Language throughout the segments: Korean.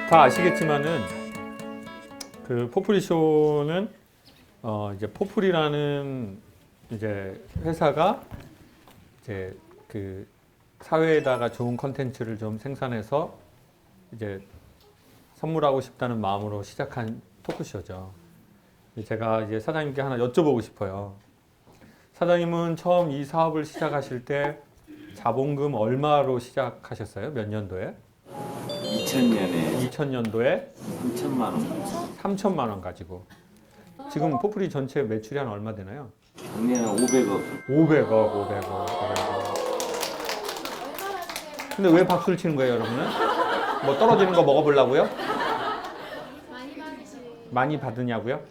다 아시겠지만은 그 포프리쇼는 이제 포프리라는 이제 회사가 이제 그 사회에다가 좋은 컨텐츠를 좀 생산해서 이제 선물하고 싶다는 마음으로 시작한 토크쇼죠. 제가 이제 사장님께 하나 여쭤보고 싶어요. 사장님은 처음 이 사업을 시작하실 때 자본금 얼마로 시작하셨어요? 몇 년도에? 2000년에 2000년도에 3천만 원. 3천만 원 가지고. 지금 포프리 전체 매출이 한 얼마 되나요? 작년에 500억. 500억. 근데 왜 박수를 치는 거예요, 여러분은? 뭐 떨어지는 거 먹어보려고요? 많이 받으시네. 많이 받으냐고요?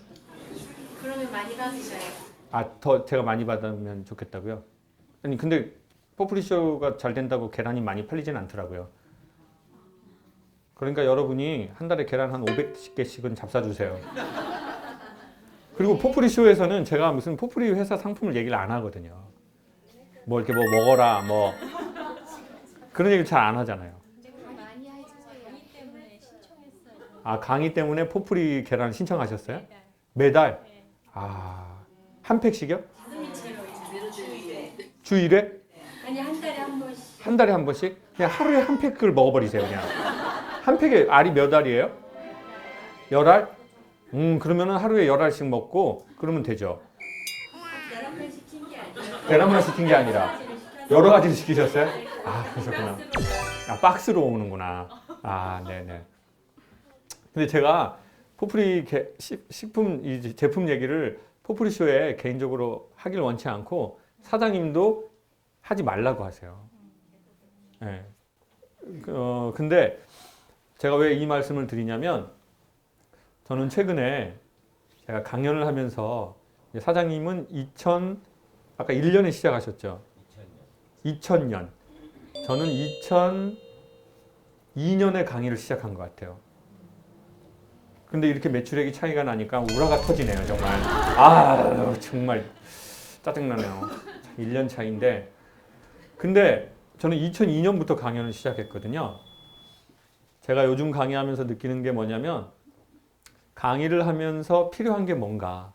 그러면 많이 받으셔요. 아, 더 제가 많이 받으면 좋겠다고요? 아니, 근데 포프리쇼가 잘 된다고 계란이 많이 팔리진 않더라고요. 그러니까 여러분이 한 달에 계란 한 500개씩은 잡사주세요. 그리고 포프리쇼에서는 제가 무슨 포프리 회사 상품을 얘기를 안 하거든요. 뭐 이렇게 뭐 먹어라, 뭐 그런 얘기를 잘 안 하잖아요. 많이 해주세요. 아, 강의 때문에 포프리 계란 신청하셨어요? 매달? 아, 한 팩씩이요? 주 1회? 아니 한 달에 한 번씩. 한 달에 한 번씩? 그냥 하루에 한 팩을 먹어버리세요, 그냥. 한 팩에 알이 몇 알이에요? 10알? 그러면은 하루에 10알씩 먹고 그러면 되죠. 계란만 시킨 게 아니라. 계란만 시킨 게 아니라 여러 가지를 시키셨어요? 아, 그러셨구나. 아, 박스로 오는구나. 아, 네네. 근데 제가 포프리 식품, 이 제품 얘기를 포프리쇼에 개인적으로 하길 원치 않고 사장님도 하지 말라고 하세요. 네. 근데 제가 왜 이 말씀을 드리냐면 저는 최근에 제가 강연을 하면서 사장님은 아까 1년에 시작하셨죠? 2000년. 저는 2002년에 강의를 시작한 것 같아요. 근데 이렇게 매출액이 차이가 나니까 우라가 터지네요, 정말. 아, 정말 짜증나네요. 1년 차이인데. 근데 저는 2002년부터 강연을 시작했거든요. 제가 요즘 강의하면서 느끼는 게 뭐냐면 강의를 하면서 필요한 게 뭔가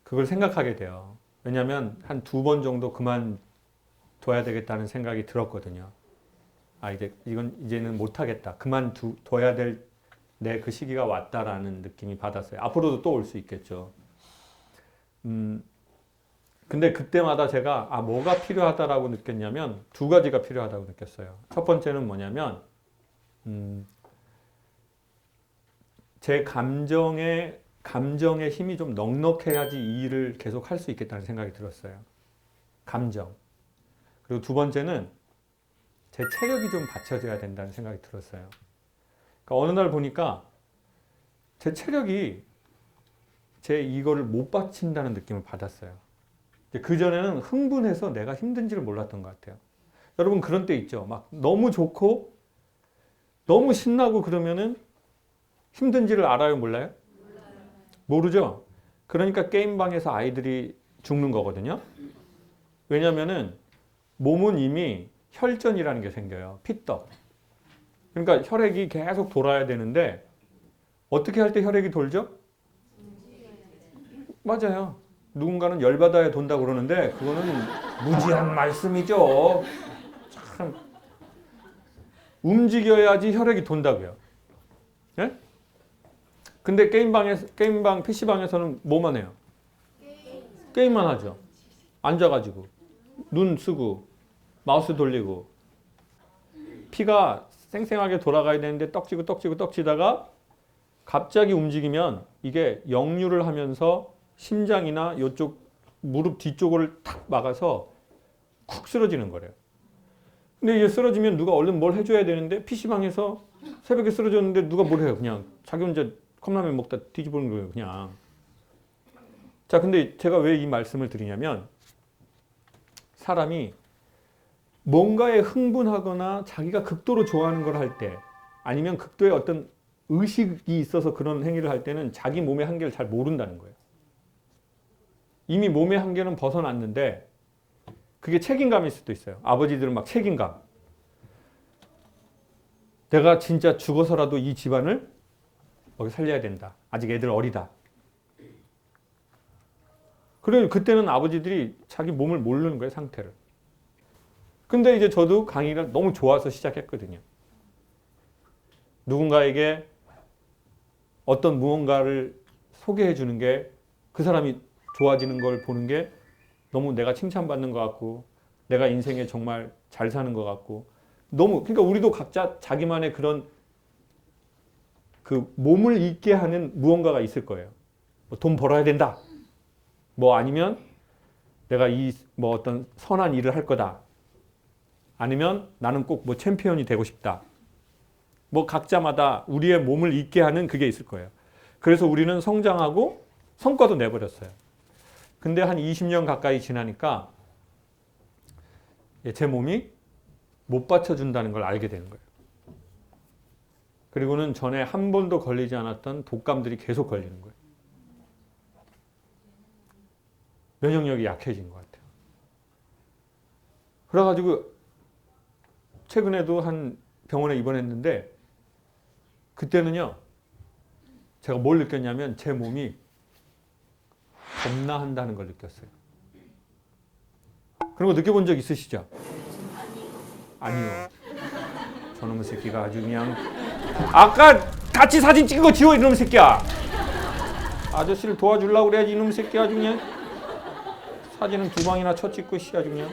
그걸 생각하게 돼요. 왜냐하면 한 2번 정도 그만둬야 되겠다는 생각이 들었거든요. 아, 이제는 못하겠다. 그만둬야 될 내 그 시기가 왔다라는 느낌이 받았어요. 앞으로도 또 올 수 있겠죠. 근데 그때마다 제가 뭐가 필요하다라고 느꼈냐면 2가지가 필요하다고 느꼈어요. 첫 번째는 뭐냐면 제 감정의 힘이 좀 넉넉해야지 이 일을 계속 할 수 있겠다는 생각이 들었어요. 감정. 그리고 2번째는 제 체력이 좀 받쳐져야 된다는 생각이 들었어요. 그러니까 어느 날 보니까 제 체력이 제 이거를 못 받친다는 느낌을 받았어요. 그전에는 흥분해서 내가 힘든지를 몰랐던 것 같아요. 여러분 그런 때 있죠. 막 너무 좋고 너무 신나고 그러면은 힘든지를 알아요, 몰라요? 모르죠? 그러니까 게임방에서 아이들이 죽는 거거든요. 왜냐면은 몸은 이미 혈전이라는 게 생겨요. 피떡. 그러니까 혈액이 계속 돌아야 되는데 어떻게 할 때 혈액이 돌죠? 맞아요. 누군가는 열받아야 돈다고 그러는데 그거는 무지한 말씀이죠. 참. 움직여야지 혈액이 돈다고요. 예? 근데 게임방, PC방에서는 뭐만 해요? 게임만 하죠. 앉아가지고. 눈 쓰고, 마우스 돌리고. 피가 쌩쌩하게 돌아가야 되는데 떡지다가 갑자기 움직이면 이게 역류를 하면서 심장이나 이쪽 무릎 뒤쪽을 탁 막아서 쿡 쓰러지는 거래요. 근데 이게 쓰러지면 누가 얼른 뭘 해줘야 되는데 PC방에서 새벽에 쓰러졌는데 누가 뭘 해요? 그냥 자기 혼자 컵라면 먹다 뒤집어는 거예요, 그냥. 자, 근데 제가 왜 이 말씀을 드리냐면 사람이 뭔가에 흥분하거나 자기가 극도로 좋아하는 걸 할 때 아니면 극도의 어떤 의식이 있어서 그런 행위를 할 때는 자기 몸의 한계를 잘 모른다는 거예요. 이미 몸의 한계는 벗어났는데 그게 책임감일 수도 있어요. 아버지들은 막 책임감. 내가 진짜 죽어서라도 이 집안을 여기 살려야 된다. 아직 애들 어리다. 그래 그때는 아버지들이 자기 몸을 모르는 거예요, 상태를. 근데 이제 저도 강의가 너무 좋아서 시작했거든요. 누군가에게 어떤 무언가를 소개해 주는 게 그 사람이 좋아지는 걸 보는 게 너무 내가 칭찬받는 것 같고 내가 인생에 정말 잘 사는 것 같고 너무 그러니까 우리도 각자 자기만의 그런 그 몸을 잊게 하는 무언가가 있을 거예요. 뭐 돈 벌어야 된다. 뭐 아니면 내가 이 뭐 어떤 선한 일을 할 거다. 아니면 나는 꼭 뭐 챔피언이 되고 싶다. 뭐 각자마다 우리의 몸을 잊게 하는 그게 있을 거예요. 그래서 우리는 성장하고 성과도 내버렸어요. 근데 한 20년 가까이 지나니까 제 몸이 못 받쳐준다는 걸 알게 되는 거예요. 그리고는 전에 한 번도 걸리지 않았던 독감들이 계속 걸리는 거예요. 면역력이 약해진 것 같아요. 그래가지고 최근에도 한 병원에 입원했는데 그때는요 제가 뭘 느꼈냐면 제 몸이 겁나 한다는 걸 느꼈어요. 그런 거 느껴본 적 있으시죠? 아니요. 저놈의 새끼가 아주 그냥 아까 같이 사진 찍은 거 지워 이놈의 새끼야. 아저씨를 도와주려고 그래야지 이놈의 새끼 아주 그냥 사진은 2방이나 쳐 찍고 씨 아주 그냥.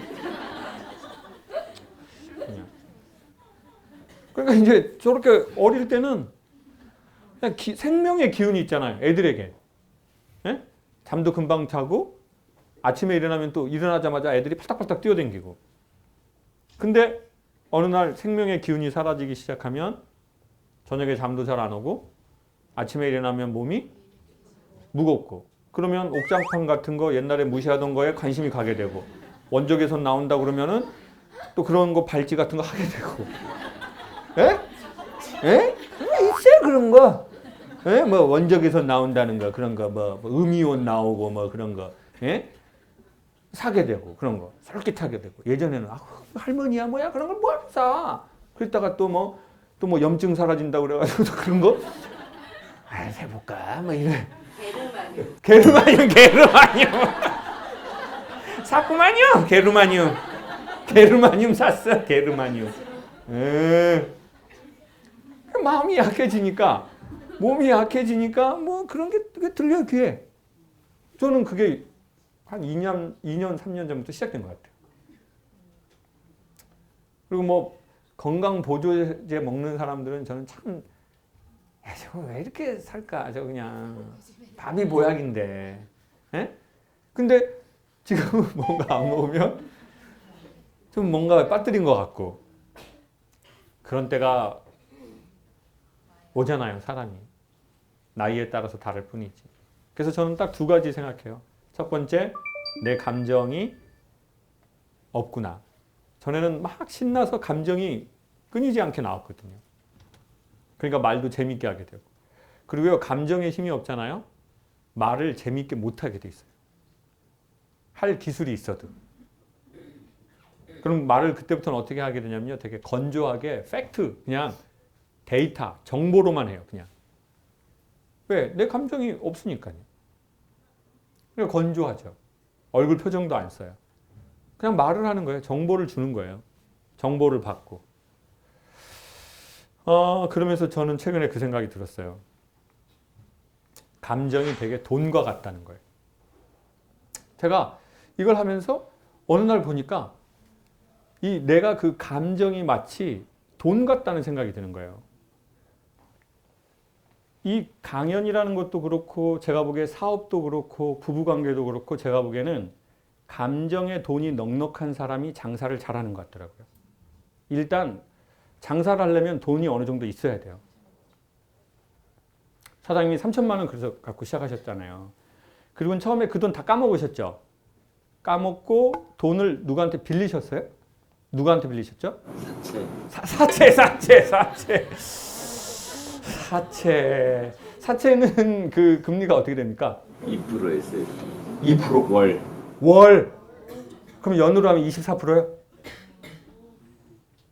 그러니까 이제 저렇게 어릴 때는 그냥 생명의 기운이 있잖아요. 애들에게. 예? 잠도 금방 자고 아침에 일어나면 또 일어나자마자 애들이 팔딱팔딱 뛰어다니고. 근데 어느 날 생명의 기운이 사라지기 시작하면 저녁에 잠도 잘 안 오고 아침에 일어나면 몸이 무겁고 그러면 옥장판 같은 거 옛날에 무시하던 거에 관심이 가게 되고 원적외선 나온다 그러면은 또 그런 거 발찌 같은 거 하게 되고. 예? 예? 있어요 그런 거. 예? 뭐 원적외선 나온다는 거 그런 거 뭐 음이온 나오고 뭐 그런 거. 예? 사게 되고 그런 거 솔깃하게 되고 예전에는 할머니야 뭐야 그런 걸 뭐 사. 그랬다가 또 뭐 염증 사라진다고 그래가지고 또 그런 거 해볼까 뭐 이래. 게르마늄 샀구만요. 게르마늄 샀어. 게르마늄. 마음이 약해지니까 몸이 약해지니까 뭐 그런 게 들려요 귀에. 저는 그게 한 2년 3년 전부터 시작된 것 같아요. 그리고 뭐 건강 보조제 먹는 사람들은 저는 참 저거 왜 이렇게 살까? 저 그냥 밥이 보약인데. 예? 근데 지금 뭔가 안 먹으면 좀 뭔가 빠뜨린 것 같고 그런 때가 오잖아요, 사람이. 나이에 따라서 다를 뿐이지. 그래서 저는 딱 2가지 생각해요. 첫 번째, 내 감정이 없구나. 전에는 막 신나서 감정이 끊이지 않게 나왔거든요. 그러니까 말도 재밌게 하게 되고. 그리고요, 감정에 힘이 없잖아요. 말을 재밌게 못하게 돼 있어요. 할 기술이 있어도. 그럼 말을 그때부터는 어떻게 하게 되냐면요. 되게 건조하게 팩트, 그냥 데이터, 정보로만 해요. 그냥. 왜? 내 감정이 없으니까요. 그러니까 건조하죠. 얼굴 표정도 안 써요. 그냥 말을 하는 거예요. 정보를 주는 거예요. 정보를 받고. 그러면서 저는 최근에 그 생각이 들었어요. 감정이 되게 돈과 같다는 거예요. 제가 이걸 하면서 어느 날 보니까 내가 그 감정이 마치 돈 같다는 생각이 드는 거예요. 이 강연이라는 것도 그렇고 제가 보기에 사업도 그렇고 부부관계도 그렇고 제가 보기에는 감정에 돈이 넉넉한 사람이 장사를 잘하는 것 같더라고요. 일단 장사를 하려면 돈이 어느 정도 있어야 돼요. 사장님이 3천만 원 그래서 갖고 시작하셨잖아요. 그리고 처음에 그 돈 다 까먹으셨죠? 까먹고 돈을 누구한테 빌리셨어요? 누구한테 빌리셨죠? 사채는 그 금리가 어떻게 됩니까? 2%였어요. 2%? 월. 그럼 연으로 하면 24%요?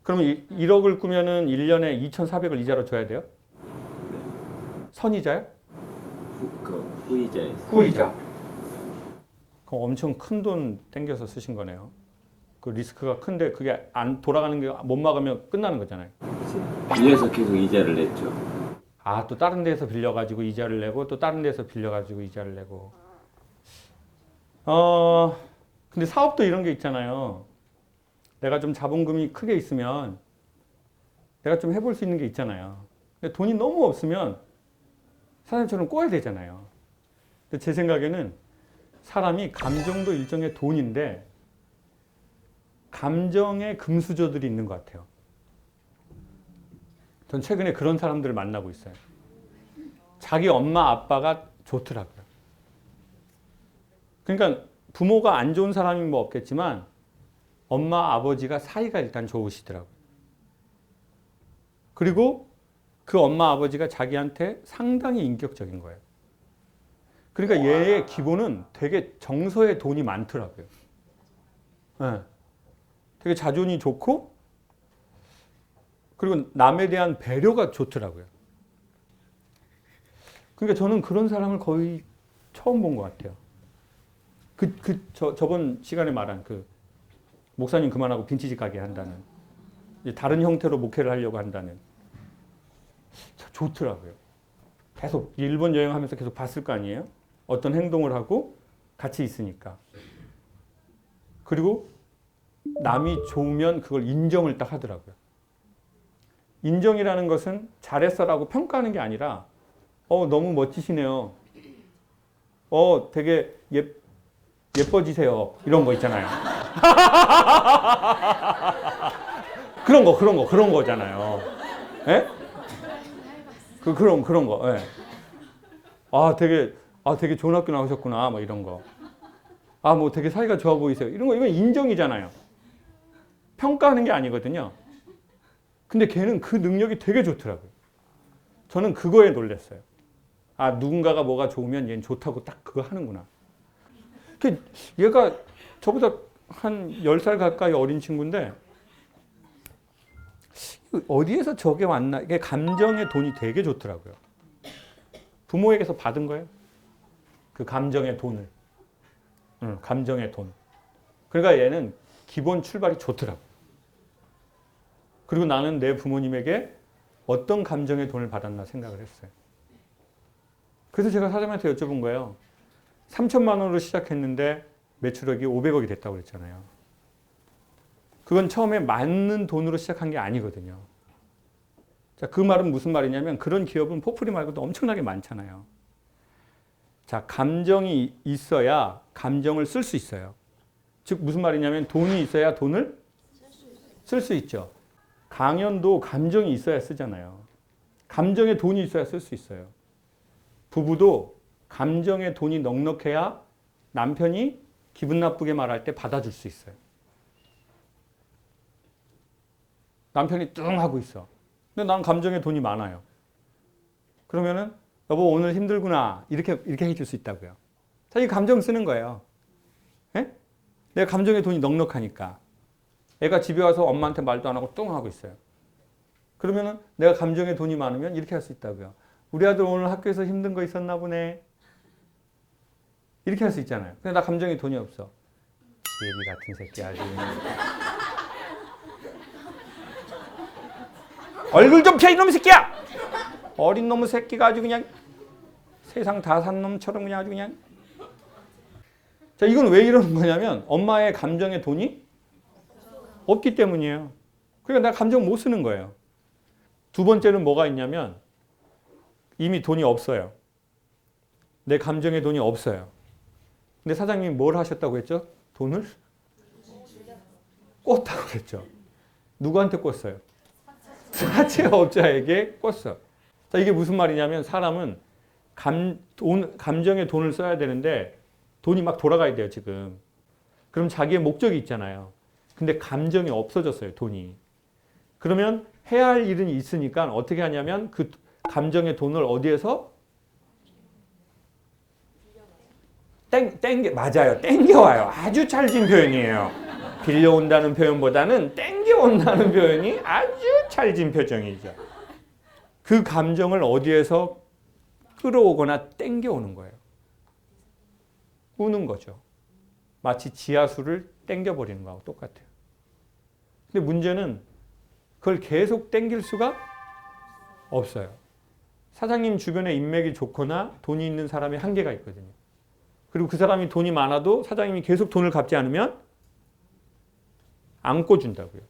그러면 1억을 꾸면은 1년에 2,400을 이자로 줘야 돼요? 선이자요? 후이자에 후이자. 그럼 엄청 큰 돈 땡겨서 쓰신 거네요. 그 리스크가 큰데 그게 안 돌아가는 게 못 막으면 끝나는 거잖아요. 빌려서 계속 이자를 냈죠. 아, 또 다른 데서 빌려가지고 이자를 내고 또 다른 데서 빌려가지고 이자를 내고. 근데 사업도 이런 게 있잖아요. 내가 좀 자본금이 크게 있으면 내가 좀 해볼 수 있는 게 있잖아요. 근데 돈이 너무 없으면 사장님처럼 꼬야 되잖아요. 근데 제 생각에는 사람이 감정도 일종의 돈인데 감정의 금수저들이 있는 것 같아요. 전 최근에 그런 사람들을 만나고 있어요. 자기 엄마 아빠가 좋더라고요. 그러니까 부모가 안 좋은 사람이 뭐 없겠지만 엄마 아버지가 사이가 일단 좋으시더라고요. 그리고 그 엄마 아버지가 자기한테 상당히 인격적인 거예요. 그러니까 얘의 기본은 되게 정서에 돈이 많더라고요. 네. 되게 자존이 좋고 그리고 남에 대한 배려가 좋더라고요. 그러니까 저는 그런 사람을 거의 처음 본 것 같아요. 저번 시간에 말한 그 목사님 그만하고 빈티지 가게 한다는 이제 다른 형태로 목회를 하려고 한다는 좋더라고요. 계속 일본 여행하면서 계속 봤을 거 아니에요? 어떤 행동을 하고 같이 있으니까. 그리고 남이 좋으면 그걸 인정을 딱 하더라고요. 인정이라는 것은 잘했어라고 평가하는 게 아니라 너무 멋지시네요. 되게 예뻐지세요. 이런 거 있잖아요. 그런 거잖아요. 예? 그런 거. 예. 되게 좋은 학교 나오셨구나. 뭐 이런 거. 뭐 되게 사이가 좋아 보이세요. 이건 인정이잖아요. 평가하는 게 아니거든요. 근데 걔는 그 능력이 되게 좋더라고요. 저는 그거에 놀랐어요. 누군가가 뭐가 좋으면 얘는 좋다고 딱 그거 하는구나. 얘가 저보다 한 10살 가까이 어린 친구인데 어디에서 저게 왔나? 이게 감정의 돈이 되게 좋더라고요. 부모에게서 받은 거예요. 그 감정의 돈을. 감정의 돈. 그러니까 얘는 기본 출발이 좋더라고요. 그리고 나는 내 부모님에게 어떤 감정의 돈을 받았나 생각을 했어요. 그래서 제가 사장님한테 여쭤본 거예요. 3천만 원으로 시작했는데 매출액이 500억이 됐다고 그랬잖아요. 그건 처음에 맞는 돈으로 시작한 게 아니거든요. 자, 그 말은 무슨 말이냐면 그런 기업은 포프리 말고도 엄청나게 많잖아요. 자, 감정이 있어야 감정을 쓸 수 있어요. 즉 무슨 말이냐면 돈이 있어야 돈을 쓸 수 있죠. 강연도 감정이 있어야 쓰잖아요. 감정에 돈이 있어야 쓸 수 있어요. 부부도 감정에 돈이 넉넉해야 남편이 기분 나쁘게 말할 때 받아줄 수 있어요. 남편이 뚱 하고 있어. 근데 난 감정에 돈이 많아요. 그러면은 여보 오늘 힘들구나 이렇게 해줄 수 있다고요. 자기 감정 쓰는 거예요. 예? 내가 감정에 돈이 넉넉하니까. 애가 집에 와서 엄마한테 말도 안 하고 뚱 하고 있어요. 그러면은 내가 감정에 돈이 많으면 이렇게 할 수 있다고요. 우리 아들 오늘 학교에서 힘든 거 있었나 보네. 이렇게 할 수 있잖아요. 근데 나 감정에 돈이 없어. 예비 같은 새끼 아주. 얼굴 좀 펴 이놈의 새끼야! 어린 놈의 새끼가 아주 그냥 세상 다 산 놈처럼 그냥 아주 그냥. 자, 이건 왜 이러는 거냐면 엄마의 감정에 돈이 없기 때문이에요. 그러니까 내가 감정 못 쓰는 거예요. 두 번째는 뭐가 있냐면 이미 돈이 없어요. 내 감정에 돈이 없어요. 근데 사장님이 뭘 하셨다고 했죠? 돈을 꿨다고 그랬죠. 누구한테 꿨어요? 사채업자에게 꿨어. 자, 이게 무슨 말이냐면 사람은 감정에 돈을 써야 되는데 돈이 막 돌아가야 돼요, 지금. 그럼 자기의 목적이 있잖아요. 근데 감정이 없어졌어요, 돈이. 그러면 해야 할 일은 있으니까 어떻게 하냐면 그 감정의 돈을 어디에서? 맞아요. 땡겨와요. 아주 찰진 표현이에요. 빌려온다는 표현보다는 땡겨와요. 온다는 표현이 아주 찰진 표정이죠. 그 감정을 어디에서 끌어오거나 땡겨오는 거예요. 우는 거죠. 마치 지하수를 땡겨버리는 거하고 똑같아요. 근데 문제는 그걸 계속 땡길 수가 없어요. 사장님 주변에 인맥이 좋거나 돈이 있는 사람이 한계가 있거든요. 그리고 그 사람이 돈이 많아도 사장님이 계속 돈을 갚지 않으면 안 꿔준다고요.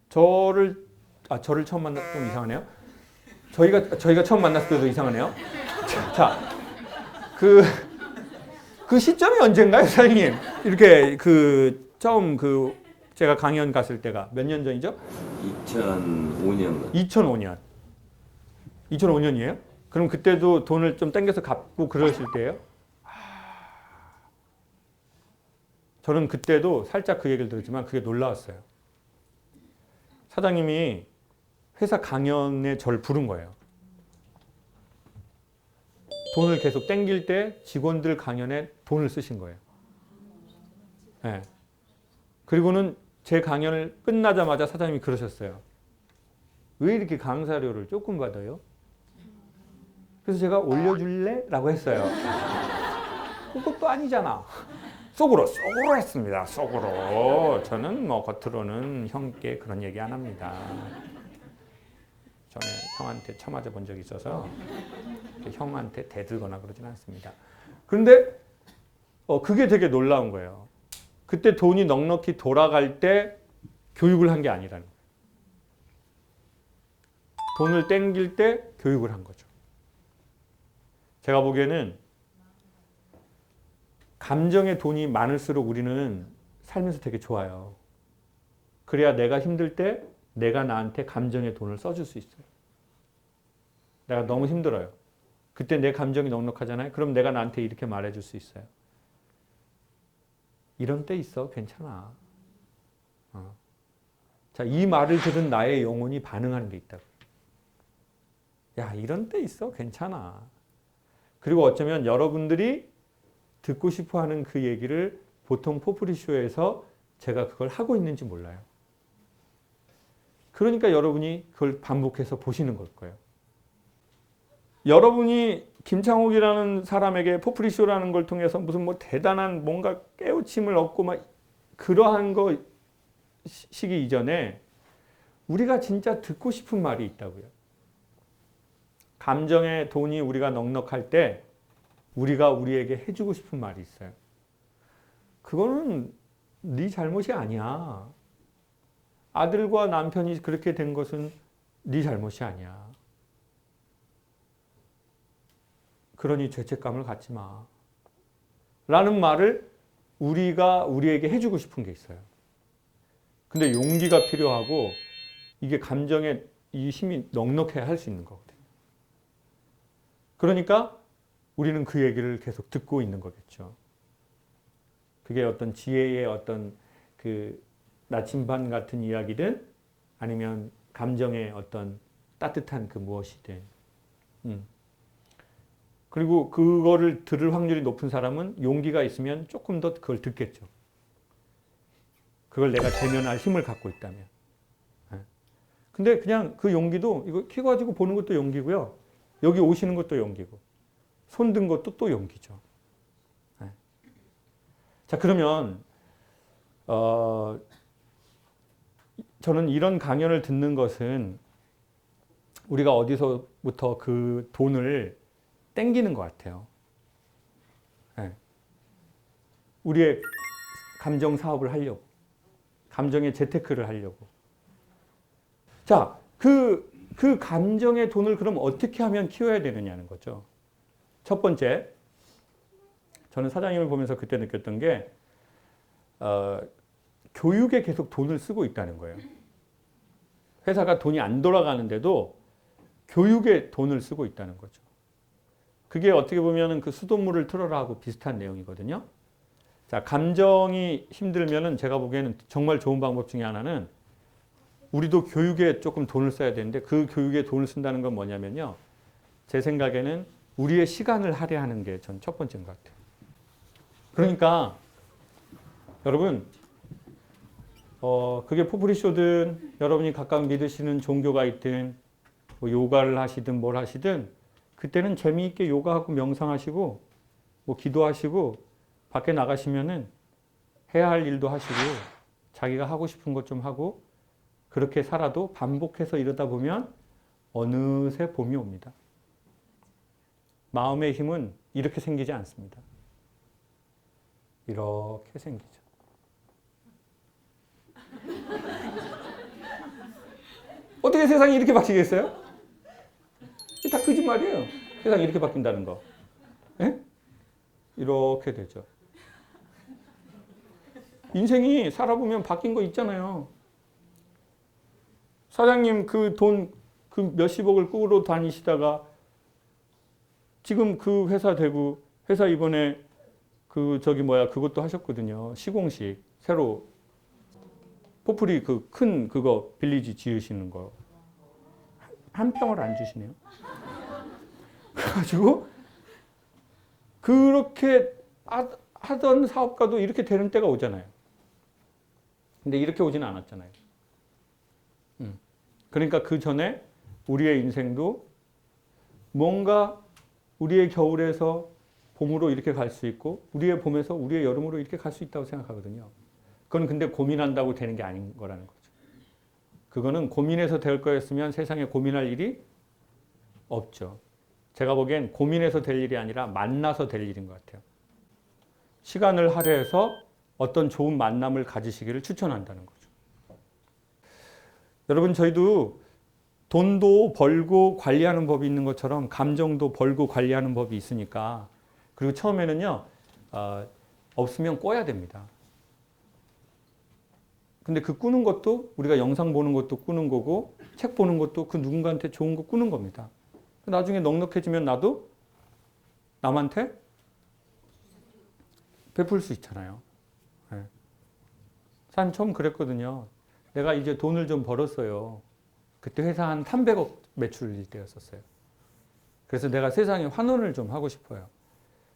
저를 처음 만났, 좀 이상하네요. 저희가 처음 만났을 때도 이상하네요. 자, 그 시점이 언젠가요, 사장님? 이렇게 처음 제가 강연 갔을 때가 몇 년 전이죠? 2005년. 2005년. 2005년이에요? 그럼 그때도 돈을 좀 땡겨서 갚고 그러실 때예요? 저는 그때도 살짝 그 얘기를 들었지만 그게 놀라웠어요. 사장님이 회사 강연에 저를 부른 거예요. 돈을 계속 땡길 때 직원들 강연에 돈을 쓰신 거예요. 네. 그리고는 제 강연을 끝나자마자 사장님이 그러셨어요. 왜 이렇게 강사료를 조금 받아요? 그래서 제가 올려줄래? 라고 했어요. 그것도 아니잖아. 속으로 했습니다. 속으로. 저는 뭐 겉으로는 형께 그런 얘기 안 합니다. 전에 형한테 쳐맞아 본 적이 있어서 형한테 대들거나 그러진 않습니다. 그런데 그게 되게 놀라운 거예요. 그때 돈이 넉넉히 돌아갈 때 교육을 한 게 아니라는 거예요. 돈을 땡길 때 교육을 한 거죠. 제가 보기에는 감정의 돈이 많을수록 우리는 살면서 되게 좋아요. 그래야 내가 힘들 때 내가 나한테 감정의 돈을 써줄 수 있어요. 내가 너무 힘들어요. 그때 내 감정이 넉넉하잖아요. 그럼 내가 나한테 이렇게 말해줄 수 있어요. 이런 때 있어. 괜찮아. 자, 이 말을 들은 나의 영혼이 반응하는 게 있다고. 야, 이런 때 있어. 괜찮아. 그리고 어쩌면 여러분들이 듣고 싶어하는 그 얘기를 보통 포프리쇼에서 제가 그걸 하고 있는지 몰라요. 그러니까 여러분이 그걸 반복해서 보시는 걸 거예요. 여러분이 김창옥이라는 사람에게 포프리쇼라는 걸 통해서 무슨 뭐 대단한 뭔가 깨우침을 얻고 막 그러한 거 시기 이전에 우리가 진짜 듣고 싶은 말이 있다고요. 감정의 돈이 우리가 넉넉할 때 우리가 우리에게 해주고 싶은 말이 있어요. 그거는 네 잘못이 아니야. 아들과 남편이 그렇게 된 것은 네 잘못이 아니야. 그러니 죄책감을 갖지 마. 라는 말을 우리가 우리에게 해주고 싶은 게 있어요. 근데 용기가 필요하고 이게 감정에 이 힘이 넉넉해야 할 수 있는 거거든요. 그러니까 우리는 그 얘기를 계속 듣고 있는 거겠죠. 그게 어떤 지혜의 어떤 그 나침반 같은 이야기든 아니면 감정의 어떤 따뜻한 그 무엇이든. 그리고 그거를 들을 확률이 높은 사람은 용기가 있으면 조금 더 그걸 듣겠죠. 그걸 내가 대면할 힘을 갖고 있다면. 근데 그냥 그 용기도 이거 켜가지고 보는 것도 용기고요. 여기 오시는 것도 용기고. 손 든 것도 또 용기죠. 자, 그러면 저는 이런 강연을 듣는 것은 우리가 어디서부터 그 돈을 땡기는 것 같아요. 우리의 감정 사업을 하려고. 감정의 재테크를 하려고. 자, 그 감정의 돈을 그럼 어떻게 하면 키워야 되느냐는 거죠. 첫 번째, 저는 사장님을 보면서 그때 느꼈던 게 교육에 계속 돈을 쓰고 있다는 거예요. 회사가 돈이 안 돌아가는데도 교육에 돈을 쓰고 있다는 거죠. 그게 어떻게 보면 그 수돗물을 틀어라 하고 비슷한 내용이거든요. 자, 감정이 힘들면은 제가 보기에는 정말 좋은 방법 중에 하나는 우리도 교육에 조금 돈을 써야 되는데 그 교육에 돈을 쓴다는 건 뭐냐면요. 제 생각에는 우리의 시간을 할애하는 게 전 첫 번째인 것 같아요. 그러니까 여러분 그게 포프리쇼든 여러분이 각각 믿으시는 종교가 있든 뭐 요가를 하시든 뭘 하시든 그때는 재미있게 요가하고 명상하시고 뭐 기도하시고 밖에 나가시면은 해야 할 일도 하시고 자기가 하고 싶은 것 좀 하고 그렇게 살아도 반복해서 이러다 보면 어느새 봄이 옵니다. 마음의 힘은 이렇게 생기지 않습니다. 이렇게 생기죠. 어떻게 세상이 이렇게 바뀌겠어요? 다 거짓말이에요. 세상이 이렇게 바뀐다는 거. 예? 이렇게 되죠. 인생이 살아보면 바뀐 거 있잖아요. 사장님 그 돈 그 몇십억을 꾸러 다니시다가 지금 그 회사 되고 회사 이번에 그 저기 뭐야 그것도 하셨거든요. 시공식 새로 포프리 그 큰 그거 빌리지 지으시는 거 한 평을 안 주시네요. 그래가지고 그렇게 하던 사업가도 이렇게 되는 때가 오잖아요. 근데 이렇게 오지는 않았잖아요. 그러니까 그 전에 우리의 인생도 뭔가 우리의 겨울에서 봄으로 이렇게 갈 수 있고 우리의 봄에서 우리의 여름으로 이렇게 갈 수 있다고 생각하거든요. 그건 근데 고민한다고 되는 게 아닌 거라는 거죠. 그거는 고민해서 될 거였으면 세상에 고민할 일이 없죠. 제가 보기엔 고민해서 될 일이 아니라 만나서 될 일인 것 같아요. 시간을 할애해서 어떤 좋은 만남을 가지시기를 추천한다는 거죠. 여러분 저희도 돈도 벌고 관리하는 법이 있는 것처럼 감정도 벌고 관리하는 법이 있으니까 그리고 처음에는요 없으면 꿔야 됩니다. 근데 그 꾸는 것도 우리가 영상 보는 것도 꾸는 거고 책 보는 것도 그 누군가한테 좋은 거 꾸는 겁니다. 나중에 넉넉해지면 나도 남한테 베풀 수 있잖아요. 네. 사장님 처음 그랬거든요. 내가 이제 돈을 좀 벌었어요. 그때 회사 한 300억 매출일 때였었어요. 그래서 내가 세상에 환원을 좀 하고 싶어요.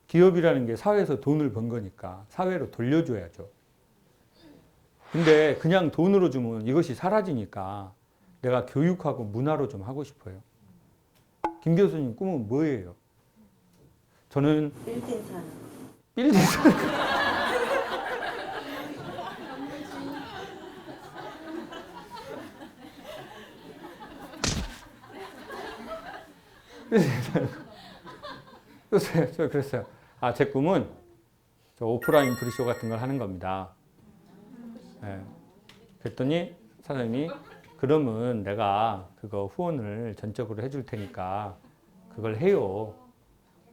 기업이라는 게 사회에서 돈을 번 거니까 사회로 돌려줘야죠. 근데 그냥 돈으로 주면 이것이 사라지니까 내가 교육하고 문화로 좀 하고 싶어요. 김 교수님 꿈은 뭐예요? 저는 빌딩 사는. 빌딩 사는 글쎄요, 저 그랬어요. 제 꿈은 저 오프라인 브리쇼 같은 걸 하는 겁니다. 네. 그랬더니 사장님이 그러면 내가 그거 후원을 전적으로 해줄 테니까 그걸 해요.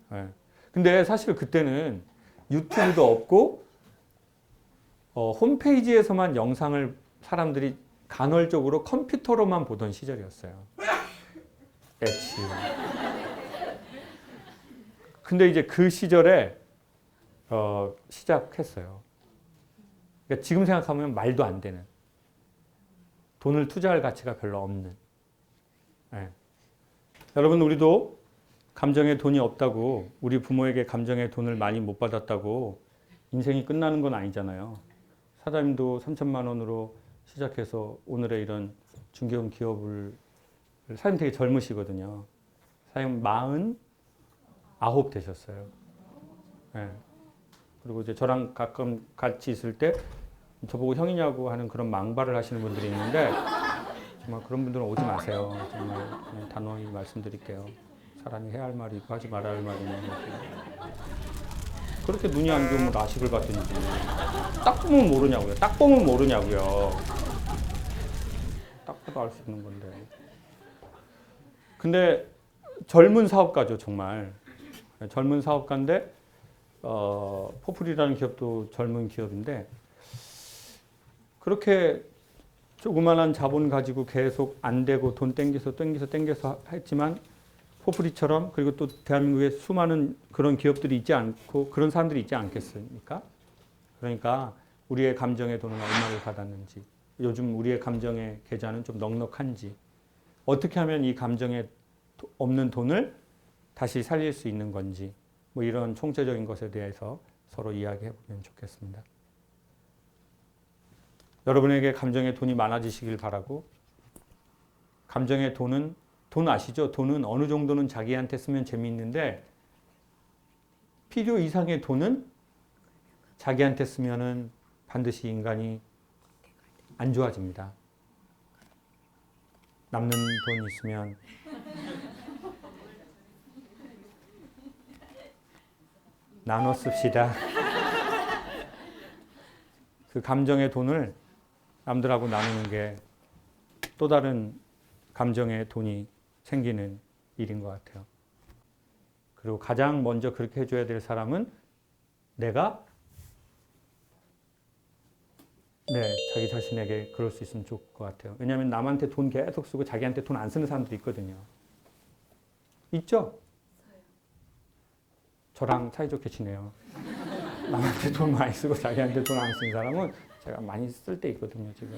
네. 근데 사실 그때는 유튜브도 없고 홈페이지에서만 영상을 사람들이 간헐적으로 컴퓨터로만 보던 시절이었어요. 엣지. 근데 이제 그 시절에 시작했어요. 그러니까 지금 생각하면 말도 안 되는 돈을 투자할 가치가 별로 없는. 네. 여러분 우리도 감정에 돈이 없다고 우리 부모에게 감정에 돈을 많이 못 받았다고 인생이 끝나는 건 아니잖아요. 사장님도 3천만 원으로 시작해서 오늘의 이런 중개업 기업을 사장님 되게 젊으시거든요. 사장님 49 되셨어요. 네. 그리고 이제 저랑 가끔 같이 있을 때 저보고 형이냐고 하는 그런 망발을 하시는 분들이 있는데 정말 그런 분들은 오지 마세요. 정말 그냥 단호히 말씀드릴게요. 사람이 해야 할 말이 있고 하지 말아야 할 말이 있는 거죠. 그렇게 눈이 안 좋으면 라식을 받든지. 딱 보면 모르냐고요. 딱 보면 모르냐고요. 딱 봐도 알 수 있는 건데. 근데 젊은 사업가죠, 정말. 젊은 사업가인데 포플이라는 기업도 젊은 기업인데 그렇게 조그만한 자본 가지고 계속 안 되고 돈 땡겨서 했지만 포프리처럼 그리고 또 대한민국에 수많은 그런 기업들이 있지 않고 그런 사람들이 있지 않겠습니까? 그러니까 우리의 감정의 돈은 얼마를 받았는지 요즘 우리의 감정의 계좌는 좀 넉넉한지 어떻게 하면 이 감정에 없는 돈을 다시 살릴 수 있는 건지 뭐 이런 총체적인 것에 대해서 서로 이야기해 보면 좋겠습니다. 여러분에게 감정의 돈이 많아지시길 바라고, 감정의 돈은, 돈 아시죠? 돈은 어느 정도는 자기한테 쓰면 재미있는데 필요 이상의 돈은 자기한테 쓰면은 반드시 인간이 안 좋아집니다. 남는 돈 있으면 나눠 씁시다. 그 감정의 돈을 남들하고 나누는 게 또 다른 감정의 돈이 생기는 일인 것 같아요. 그리고 가장 먼저 그렇게 해줘야 될 사람은 내가 자기 자신에게 그럴 수 있으면 좋을 것 같아요. 왜냐하면 남한테 돈 계속 쓰고 자기한테 돈 안 쓰는 사람들이 있거든요. 있죠? 저랑 사이좋게 지내요. 남한테 돈 많이 쓰고 자기한테 돈 안 쓰는 사람은 제가 많이 쓸 때 있거든요, 지금.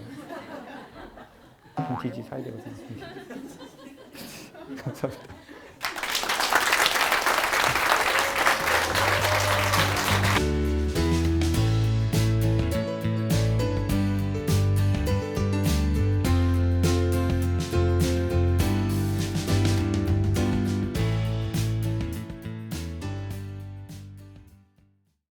지지 사이좋게 지내요. 감사합니다.